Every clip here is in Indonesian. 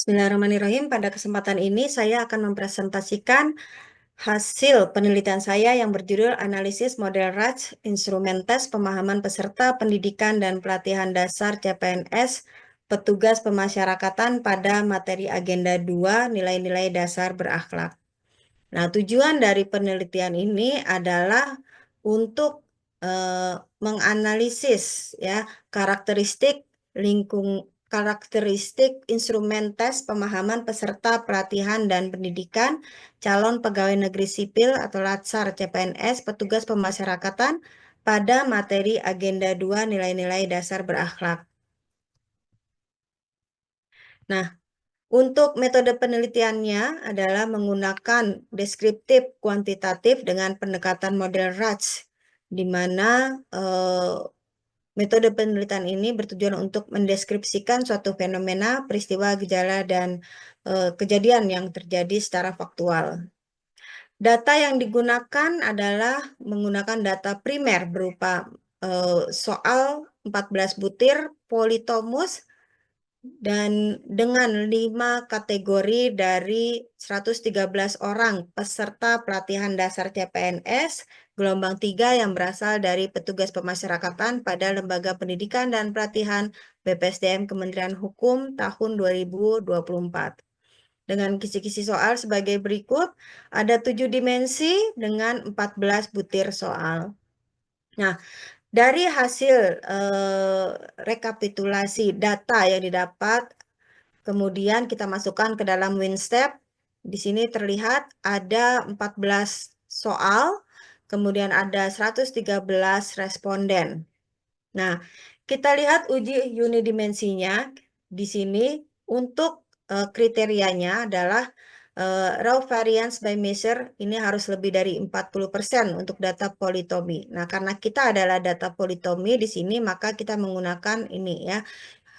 Bismillahirrahmanirrahim. Pada kesempatan ini saya akan mempresentasikan hasil penelitian saya yang berjudul Analisis Model RACH Instrumen Tes Pemahaman Peserta Pendidikan dan Pelatihan Dasar CPNS Petugas Pemasyarakatan pada materi Agenda 2 Nilai-nilai dasar berakhlak. Nah, tujuan dari penelitian ini adalah untuk menganalisis ya karakteristik instrumen tes pemahaman peserta pelatihan dan pendidikan calon pegawai negeri sipil atau Latsar CPNS petugas pemasyarakatan pada materi Agenda 2 Nilai-nilai dasar berakhlak. Nah, untuk metode penelitiannya adalah menggunakan deskriptif kuantitatif dengan pendekatan model RACH, di mana metode penelitian ini bertujuan untuk mendeskripsikan suatu fenomena, peristiwa, gejala, dan kejadian yang terjadi secara faktual. Data yang digunakan adalah menggunakan data primer berupa soal 14 butir politomus dan dengan 5 kategori dari 113 orang peserta pelatihan dasar CPNS gelombang 3 yang berasal dari petugas pemasyarakatan pada Lembaga Pendidikan dan Pelatihan BPSDM Kementerian Hukum tahun 2024. Dengan kisi-kisi soal sebagai berikut, ada 7 dimensi dengan 14 butir soal. Nah, dari hasil rekapitulasi data yang didapat, kemudian kita masukkan ke dalam WinStep. Di sini terlihat ada 14 soal, kemudian ada 113 responden. Nah, kita lihat uji unidimensinya di sini untuk kriterianya adalah raw variance by measure ini harus lebih dari 40% untuk data politomi. Nah, karena kita adalah data politomi di sini, maka kita menggunakan ini ya.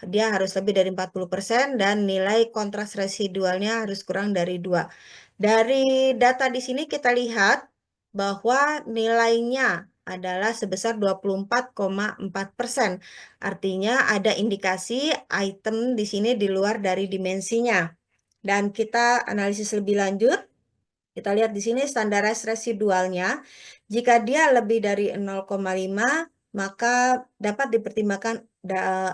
Dia harus lebih dari 40% dan nilai kontras residualnya harus kurang dari 2. Dari data di sini kita lihat bahwa nilainya adalah sebesar 24,4%. Artinya ada indikasi item di sini di luar dari dimensinya. Dan kita analisis lebih lanjut. Kita lihat di sini standaris residualnya. Jika dia lebih dari 0,5, maka dapat dipertimbangkan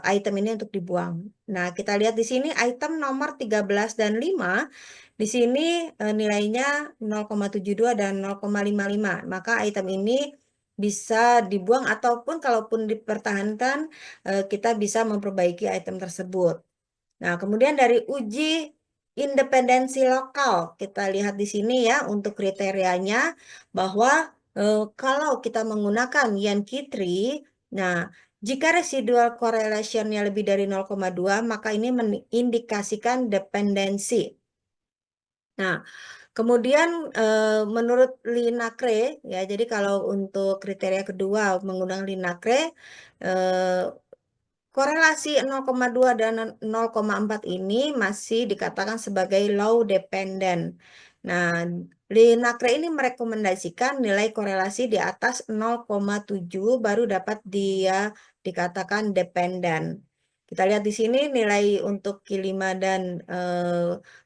item ini untuk dibuang. Nah, kita lihat di sini item nomor 13 dan 5, di sini nilainya 0,72 dan 0,55. Maka item ini bisa dibuang ataupun kalaupun dipertahankan, kita bisa memperbaiki item tersebut. Nah, kemudian dari uji independensi lokal, kita lihat di sini ya untuk kriterianya bahwa kalau kita menggunakan Yan-Kitry, nah jika residual correlation-nya lebih dari 0,2, maka ini mengindikasikan dependensi. Nah, kemudian menurut Linacre, ya jadi kalau untuk kriteria kedua menggunakan Linacre, korelasi 0,2 dan 0,4 ini masih dikatakan sebagai low dependent. Nah, Linacre ini merekomendasikan nilai korelasi di atas 0,7 baru dapat dia dikatakan dependent. Kita lihat di sini nilai untuk Q5 dan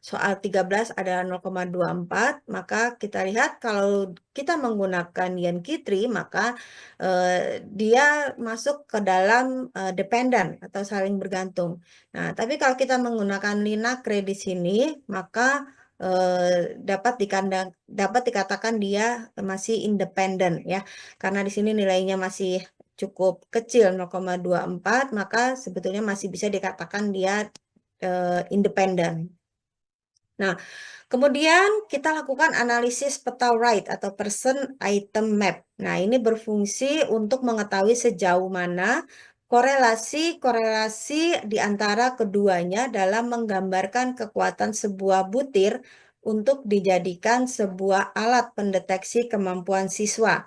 soal 13 adalah 0,24. Maka kita lihat kalau kita menggunakan Yan-Kitry, maka dia masuk ke dalam dependent atau saling bergantung. Nah, tapi kalau kita menggunakan Linacre di sini, maka dapat dikatakan dia masih independen ya. Karena di sini nilainya masih cukup kecil 0,24, maka sebetulnya masih bisa dikatakan dia independen. Nah, kemudian kita lakukan analisis peta Wright atau person item map. Nah, ini berfungsi untuk mengetahui sejauh mana korelasi di antara keduanya dalam menggambarkan kekuatan sebuah butir untuk dijadikan sebuah alat pendeteksi kemampuan siswa.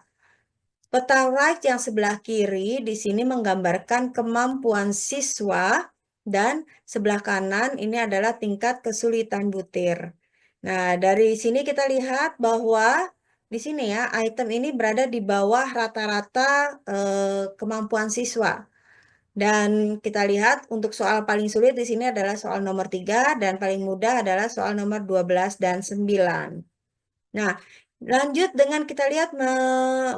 Peta Wright yang sebelah kiri di sini menggambarkan kemampuan siswa dan sebelah kanan ini adalah tingkat kesulitan butir. Nah, dari sini kita lihat bahwa di sini ya, item ini berada di bawah rata-rata kemampuan siswa. Dan kita lihat untuk soal paling sulit di sini adalah soal nomor 3 dan paling mudah adalah soal nomor 12 dan 9. Nah, lanjut dengan kita lihat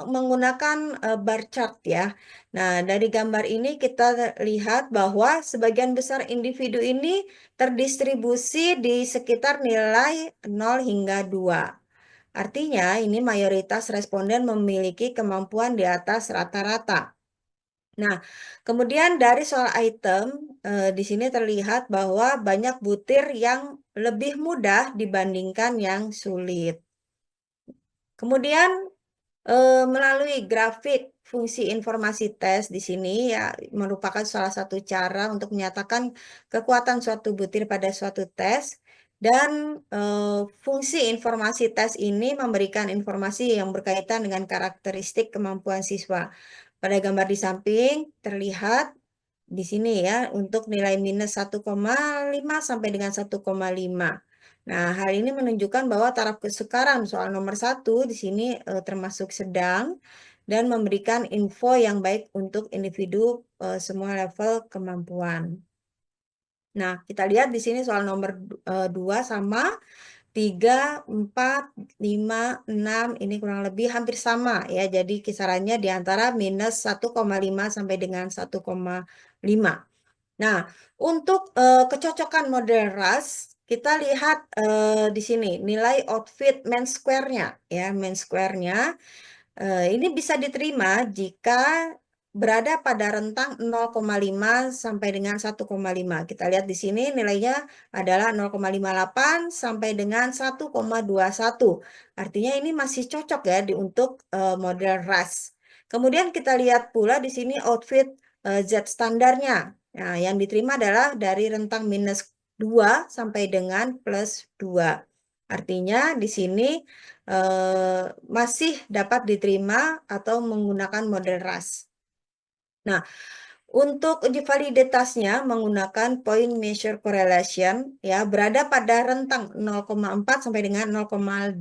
menggunakan bar chart ya. Nah, dari gambar ini kita lihat bahwa sebagian besar individu ini terdistribusi di sekitar nilai 0 hingga 2. Artinya, ini mayoritas responden memiliki kemampuan di atas rata-rata. Nah, kemudian dari soal item, di sini terlihat bahwa banyak butir yang lebih mudah dibandingkan yang sulit. Kemudian melalui grafik fungsi informasi tes di sini ya merupakan salah satu cara untuk menyatakan kekuatan suatu butir pada suatu tes dan fungsi informasi tes ini memberikan informasi yang berkaitan dengan karakteristik kemampuan siswa. Pada gambar di samping terlihat di sini ya untuk nilai minus 1,5 sampai dengan 1,5. Nah, hal ini menunjukkan bahwa taraf kesukaran soal nomor 1 di sini termasuk sedang dan memberikan info yang baik untuk individu semua level kemampuan. Nah, kita lihat di sini soal nomor 2 sama 3, 4, 5, 6 ini kurang lebih hampir sama ya. Jadi kisarannya di antara minus 1,5 sampai dengan 1,5. Nah, untuk kecocokan model ras, kita lihat di sini nilai outfit main square-nya ya, main square-nya ini bisa diterima jika berada pada rentang 0,5 sampai dengan 1,5. Kita lihat di sini nilainya adalah 0,58 sampai dengan 1,21. Artinya ini masih cocok ya untuk model ras. Kemudian kita lihat pula di sini outfit Z standarnya. Nah, yang diterima adalah dari rentang minus 2 sampai dengan plus 2. Artinya di sini masih dapat diterima atau menggunakan model ras. Nah, untuk uji validitasnya menggunakan point measure correlation ya berada pada rentang 0,4 sampai dengan 0,85.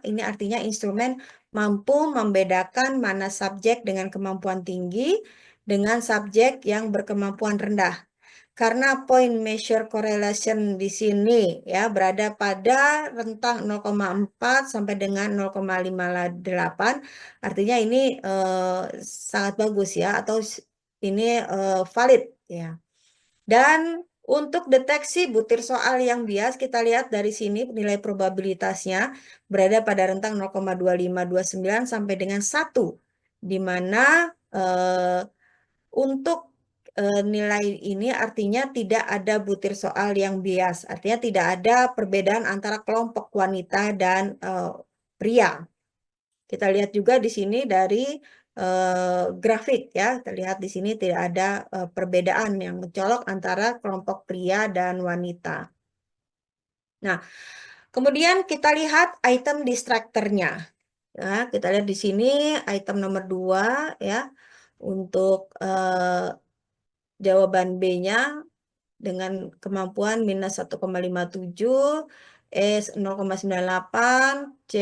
Ini artinya instrumen mampu membedakan mana subjek dengan kemampuan tinggi dengan subjek yang berkemampuan rendah. Karena point measure correlation di sini ya berada pada rentang 0,4 sampai dengan 0,58, artinya ini sangat bagus ya atau ini valid ya. Dan untuk deteksi butir soal yang bias kita lihat dari sini nilai probabilitasnya berada pada rentang 0,2529 sampai dengan 1, di mana untuk nilai ini artinya tidak ada butir soal yang bias, artinya tidak ada perbedaan antara kelompok wanita dan pria. Kita lihat juga di sini dari grafik ya, terlihat di sini tidak ada perbedaan yang mencolok antara kelompok pria dan wanita. Nah, kemudian kita lihat item distractornya. Ya, kita lihat di sini item nomor 2 ya, untuk jawaban B-nya dengan kemampuan minus 1,57, E 0,98, C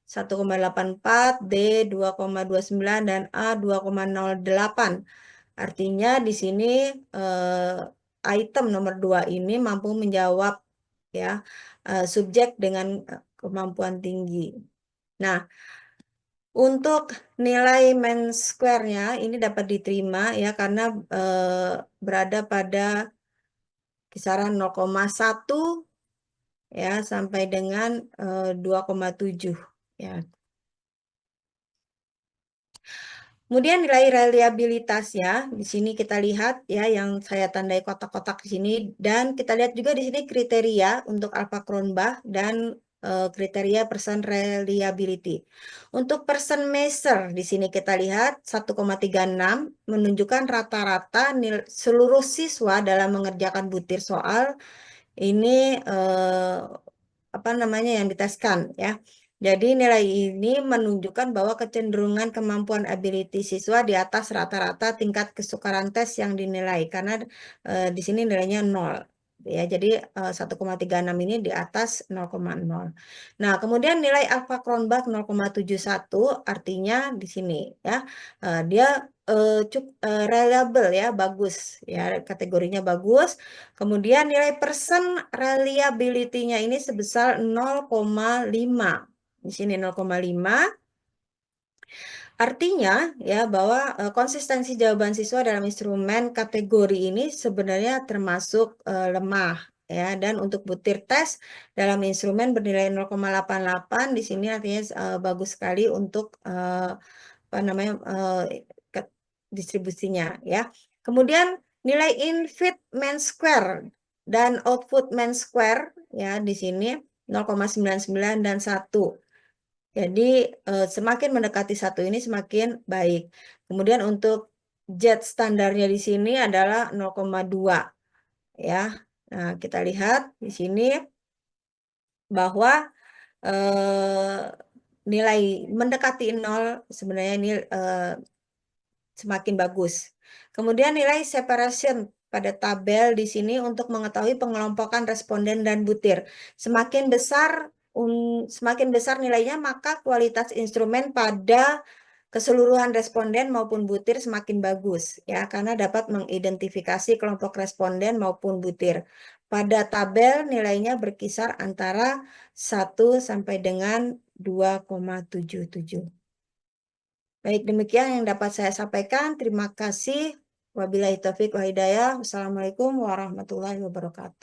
1,84, D 2,29, dan A 2,08. Artinya di sini item nomor 2 ini mampu menjawab ya subjek dengan kemampuan tinggi. Nah, untuk nilai main square-nya ini dapat diterima ya karena berada pada kisaran 0,1 ya sampai dengan 2,7 ya. Kemudian nilai reliabilitasnya di sini kita lihat ya yang saya tandai kotak-kotak di sini dan kita lihat juga di sini kriteria untuk Alpha Cronbach dan kriteria person reliability. Untuk person measure di sini kita lihat 1,36 menunjukkan rata-rata seluruh siswa dalam mengerjakan butir soal ini apa namanya yang diteskan ya. Jadi nilai ini menunjukkan bahwa kecenderungan kemampuan ability siswa di atas rata-rata tingkat kesukaran tes yang dinilai karena di sini nilainya 0. ya. Jadi 1,36 ini di atas 0,0. Nah, kemudian nilai alfa Cronbach 0,71 artinya di sini ya dia reliable ya, bagus ya, kategorinya bagus. Kemudian nilai persen reliability-nya ini sebesar 0,5. Di sini 0,5. Artinya ya bahwa konsistensi jawaban siswa dalam instrumen kategori ini sebenarnya termasuk lemah ya, dan untuk butir tes dalam instrumen bernilai 0,88 di sini artinya bagus sekali untuk apa namanya distribusinya ya. Kemudian nilai in-feed mean square dan output mean square ya di sini 0,99 dan 1. Jadi semakin mendekati 1 ini semakin baik. Kemudian untuk Z standarnya di sini adalah 0,2 ya. Nah, kita lihat di sini bahwa nilai mendekati 0 sebenarnya ini semakin bagus. Kemudian nilai separation pada tabel di sini untuk mengetahui pengelompokan responden dan butir. Semakin besar nilainya, maka kualitas instrumen pada keseluruhan responden maupun butir semakin bagus ya, karena dapat mengidentifikasi kelompok responden maupun butir. Pada tabel nilainya berkisar antara 1 sampai dengan 2,77. Baik, demikian yang dapat saya sampaikan. Terima kasih. Wabillahi taufiq wa hidayah. Wassalamualaikum warahmatullahi wabarakatuh.